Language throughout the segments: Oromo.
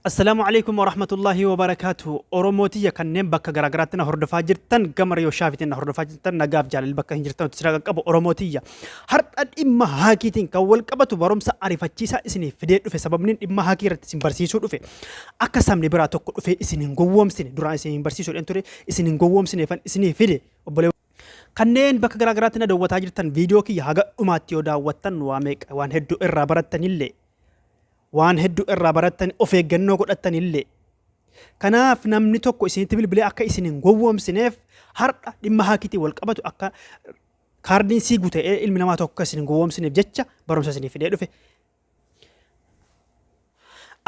السلام عليكم ورحمة الله وبركاته. أوروموتية كنن بكا غراغراتنا هردفا جرتن قمر يو شافتنا هردفا جرتن نقاف جال البكا هنجرتن تسراغ قبو أوروموتية هرد إما هاكيتين كوال قبتو برومسا عرفتشيسا إسني فديت في سبب نين إما هاكي رتسين برسيسو في أكا سامني براتو كل في إسنين قووم سني دران إسنين برسيسو الانتوري إسنين قووم سني فان إسني فدي kanneen bakka garaa garaatti daawwataa jirtan viidiyoo kiyya haga dhumaatti yoo daawwattan waan hedduu irraa barattanillee waan hedduu irraa barattan of eeggannoo godhattanillee kanaaf namni tokko isinitti bilbilee akka isinin gowwoomsineef har'a dhimma haakiitii wal qabatu akka kaardiin sii gutee ilmi namaa tokko isinin gowwoomsineef jecha barumsa isinii fidee dhufe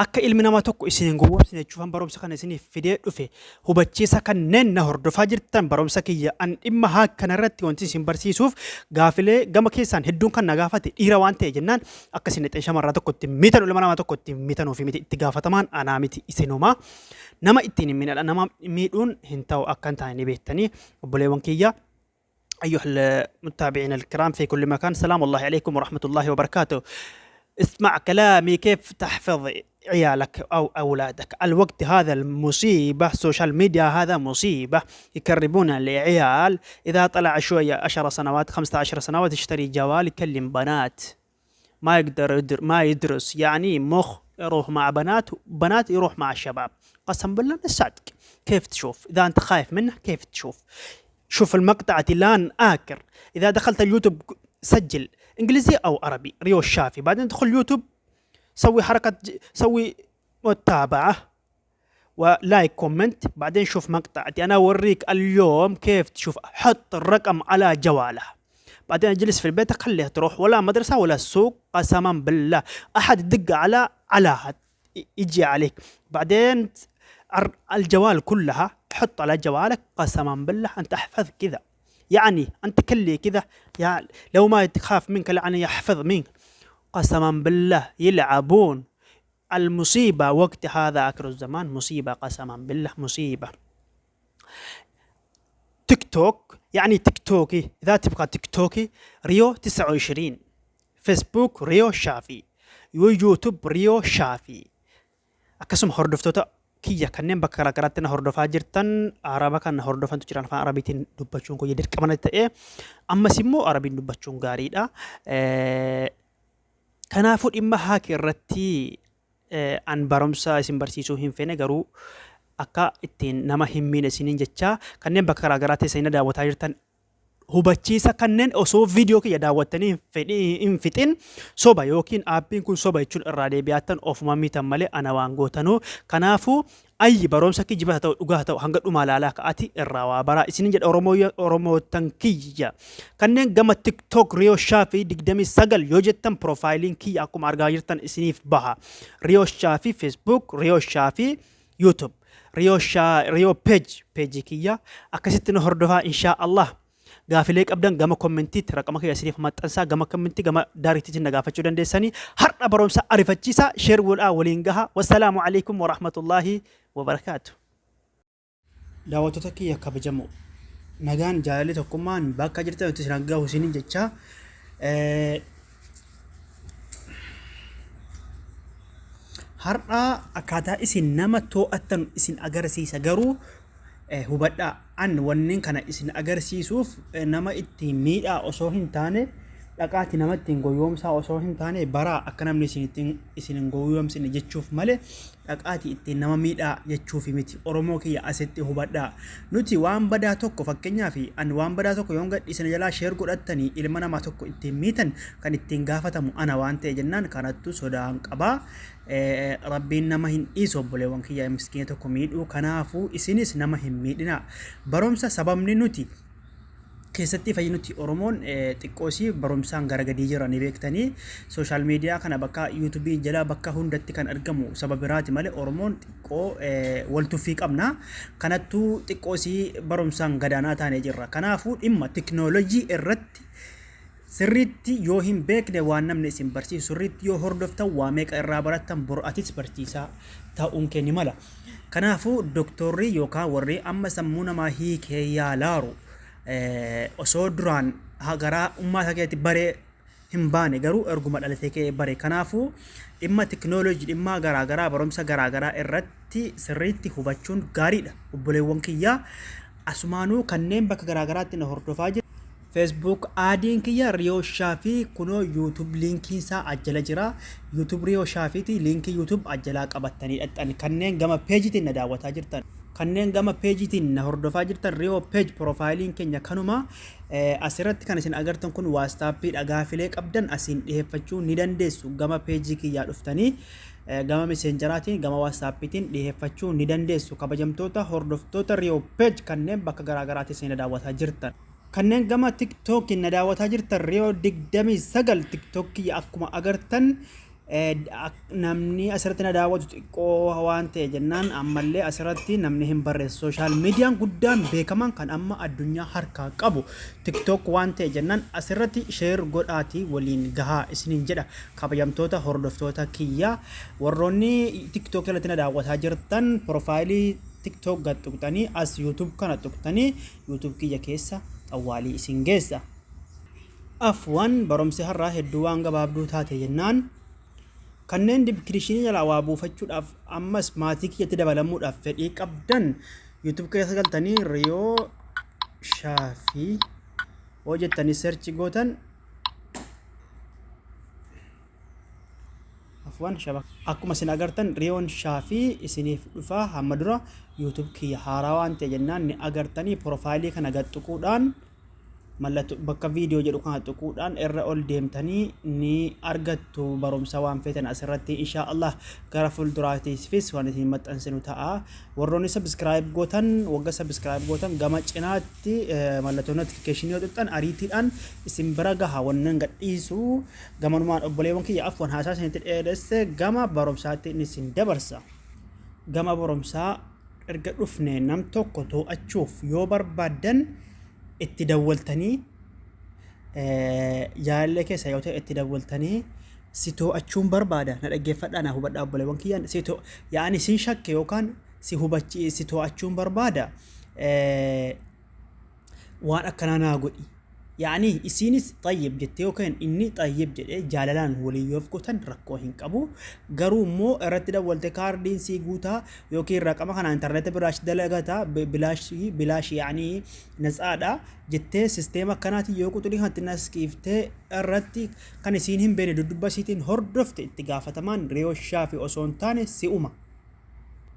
akka ilmi namaa tokko isinin gowwoomsine jechuun barumsa kana isinii fidee dhufe hubachiisa kanneen na hordofaa jirtan barumsa kiyya an dhimma haa kanarratti wanti isin barsiisuuf gaafilee gama keessaan hedduun kan na gaafate dhiira waan ta'e jennaan akka isin xeen shamarraa tokkotti mitan ilma namaa tokkotti mitanuu fi miti itti gaafatamaan anaa miti isinumaa nama ittiin miidha nama miidhuun hin ta'u akka hin taane beektanii obboleewwan kiyya أيها المتابعين الكرام في كل مكان سلام الله عليكم ورحمة الله وبركاته. اسمع كلامي كيف تحفظ عيالك أو أولادك. الوقت هذا المصيبة سوشيال ميديا هذا مصيبة يكربون العيال إذا طلع شوية 10 سنوات 15 سنوات يشتري جوال يكلم بنات ما يقدر ما يدرس يعني مخ يروح مع بنات يروح مع الشباب قسم بالله نصدق كيف تشوف إذا أنت خايف منه كيف تشوف شوف المقطع الآن آكر إذا دخلت اليوتيوب سجل إنجليزي أو عربي ريو الشافي بعدين ادخل يوتيوب سوي حركة سوي متابعة ولايك كومنت بعدين شوف مقطعتي أنا أوريك اليوم كيف تشوف حط الرقم على جواله بعدين اجلس في البيت خليه تروح ولا مدرسة ولا السوق قسما بالله أحد يدق على أحد يجي عليك بعدين الجوال كلها حط على جوالك قسما بالله أنت احفظ كذا يعني أنت كلي كذا يعني لو ما تخاف منك يعني يحفظ منك قسما بالله يلعبون المصيبة وقت هذا آخر الزمان مصيبة قسما بالله مصيبة. تيك توك يعني تيك توكي إذا تبقى تيك توكي ريو 29 فيسبوك ريو شافي يوتيوب ريو شافي أكسم هردفتوتا kiyya kanneen bakka garaa garaatti na hordofaa jirtan araba kan na hordofan jiran afaan arabiitiin dubbachuun koo dirqama ta'ee ammas immoo arabiin dubbachuun gaariidha. Kanaafuu dhimma haakii irratti an barumsa isin barsiisuu hin feene garuu akka ittiin nama hin miine isiniin jecha kanneen bakka garaa garaatti isin daawwataa jirtan hubachiisa kanneen osoo viidiyoo kiyya daawwattanii hin fixin soba yookiin aappiin kun soba jechuun irraa deebi'aatan ofuma miitan malee ana waan gootanuu kanaafuu ayyi barumsa kijjiba ta'u dhugaa ta'u hanga dhuma laalaa ka'ati irraa waa bara isinin jedha oromootan kiyya kanneen gama tiktok riyoo shaafii 29 yoo jettan profaayiliin kiyya akkuma argaa jirtan isiniif baha riyoo shaafii facebook riyoo shaafii youtube riyoo page kiyya akkasitti nu hordofaa inshaa Allah. gaafilee qabdan gama kommentiitti raqama kiyya isiniif maxxansaa gama kommenti gama daariitti nagaafachuu dandeessanii har'a barumsa ariifachiisaa sheer godhaa waliin gaha wassalaamu alaykum wa rahmatullahi wa barakaatu. daawwattoota kiyya kabajamoo nagaan jaalalli tokkummaan bakka jirtan isin nagaa isiniin jecha har'a akkaataa isin nama to'attan isin agarsiisa garuu hubadhaa an wanneen kana isin agarsiisuuf nama ittiin miidhaa osoo hin taane dhaqaati nama ittiin gowwoomsaa osoo hin taane baraa akka namni isin gowwoomsine jechuuf malee dhaqaati ittiin nama miidhaa jechuuf miti oromoo kiyya asitti hubadhaa nuti waan badaa tokko fakkeenyaaf an waan badaa tokko yoon gadhiisne jalaa sheer godhattanii ilma namaa tokko ittiin miitan kan ittiin gaafatamu ana waan ta'e jennaan kanattu sodaan qabaa. Rabbiin nama hin dhiisu obboleewwan kiyya miskiina tokko miidhuu kanaafuu isinis nama hin miidhina barumsa sababni nuti keessatti fayyinnuti oromoon xiqqoosii barumsaan garagadii jiranii beektanii sooshaal miidiyaa kana bakka yuutuubii jalaa bakka hundatti kan argamu sababiraati malee oromoon xiqqoo waltuffii qabna kanattuu xiqqoosii barumsaan gadaanaa taanee jirra kanaafuu dhimma teknoolojii irratti sirriitti yoo hin beekne waan namni isin barsiisu sirriitti yoo hordoftan waa meeqa irraa barattan bor'atis barsiisaa ta'uun kenni mala kanaafuu doktorri yookaan warri amma sammuu namaa hiikee yaalaaru osoo duraan garaa ummaa keetti baree hin baane garuu erguma dhalatee ka'ee bare. Kanaafuu dhimma teknooloojii dhimma garaagaraa barumsa garaagaraa irratti sirriitti hubachuun gaariidha. Obboleewwan kiyyaa asumaanuu kanneen bakka garaagaraatti na hordofaa jiru. Facebook aadiin kiyya Riyoo Shaafii kunoo YouTube linkiin isaa ajjala jira. YouTube Riyoo Shaafiiti linkii YouTube ajjalaa qabattanii dhaqxan kanneen gama peejiitiin na daawwataa jirtan. Kanneen gama peejiitiin na hordofaa jirtan Riyoo page profiiliin keenya kanuma asirratti kan isin agartan kun WhatsAppii gaafilee qabdan asiin dhiheeffachuu ni dandeessu. Gama peejii kiyyaa dhuftanii gama messengeraatiin gama WhatsAppiitiin dhiheeffachuu ni dandeessu. Kabajamtoota hordoftoota Riyoo page kanneen bakka garaagaraatti isin daawwataa jirtan. Kanneen gama TikTok na daawwataa jirtan Riyoo 29 TikTok akkuma agartan namni asirratti na daawwatu xiqqoo waan ta'e jennaan ammallee asirratti namni hin barreessu. Social media guddaan beekaman kan amma addunyaa harkaa qabu TikTok waan ta'e jennaan asirratti share godhaatii waliin gahaa isiniin jedha. Kabajamtoota hordoftoota kiyyaa warroonni TikTok irratti na daawwataa jirtan profiilii TikTok gad tuqxanii as YouTube kana tuqxanii YouTube kiyya keessa xawwaalii isin geessa. Afwan barumsi har'aa hedduu waan gabaabduu taate jennaan kanneen diskiripshinii jala waa buufachuudhaaf ammas maatii kiyyatti dabalamuudhaaf fedhii qabdan YouTube keessa galtanii Riyoo Shaafii hojjettanii search gootan afwan shabaka akkuma isin agartan Riyoon Shaafii isiniif dhufaa hamma dura YouTube kiyya haaraa waan ta'e jennaan ni agartanii profiilii kana gad tuquudhaan mallattoo bakka viidiyoo jedhu kana tuquudhaan irra ol deemtanii ni argattu barumsa waan feetan asirratti inshaAllah gara fuulduraatiifis waan isin maxxansinu ta'a. Warroonni subscribe gootan wagga subscribe gootan gama cinaatti mallattoo notification yoo tuqxan ariitiidhaan isin bira gaha wannan gadhiisu gamanumaan obboleewwan kiyya afwan haasaa isinitti dheeresse gama barumsaatti isin dabarsa. Gama barumsaa erga dhufne nam tokko to'achuuf yoo barbaadan itti dawwaltanii jaalallee keessa yoo ta'e itti dawwaltanii si to'achuun barbaada na dhaggeeffadhaa na hubadhaa obboleewwan kiyyaan yaani sin shakke yookaan si to'achuun barbaada waan akkanaa naa godhi yaani isinis tayyib jettee yookaan inni tayyib jedhee jaalalaan walii yoo fudhatan rakkoo hin qabu. Garuu immoo irratti dawwalte kaardiin si guutaa yookiin raqama kana intarneetii bilaash dalagata bilaash yaani natsaadha jettee sisteema akkanaatiin yoo quxurii kanatti naskiiftee irratti kan isiin hin beekne dudubbasiitiin hordofte itti gaafatamaan Riyoo Shaafii osoo hin taane si'uma.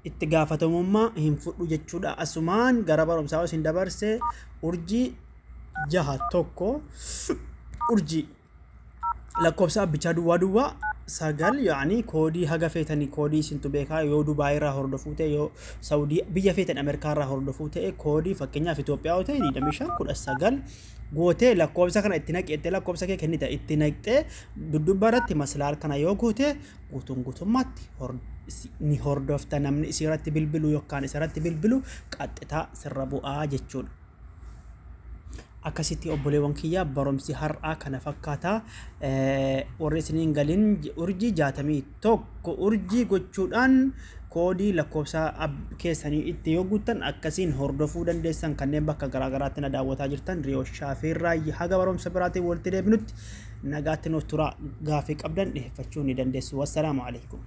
Itti gaafatamummaa hin fudhu jechuudha. Asumaan gara barumsaa isin dabarse urjii jaha tokko urjii lakkoofsa abbichaa duwwaa sagal yaani koodii haga feetanii koodii isintu beekaa yoo Dubaay irraa hordofuu ta'e yoo Saawudii biyya feetan Ameerikaa irraa hordofuu ta'e koodii fakkeenyaaf Itoophiyaa yoo ta'e 25 gootee lakkoofsa kana itti naqxee lakkoofsa kee kennita itti naqxee dudduuba irratti maslaar kana yoo goote guutummaatti ni hordofta namni isirratti bilbilu yookaan isirratti bilbilu qaxxitaa sirra bu'aa jechuudha. Akkasitti obboleewwan kiyya barumsi har'aa kana fakkaata. Warri isiniin galin urjii 61 urjii gochuudhaan koodii lakkoofsa keessanii itti yoo guuttan akkasiin hordofuu dandeessan kanneen bakka garaagaraatti na daawwataa jirtan Riyoo Shaafii irraa haga barumsa biraatiin walitti deebinutti nagaatti nuuf turaa gaafii qabdan dhiheeffachuu ni dandeessu. Wassalaamu alaikum.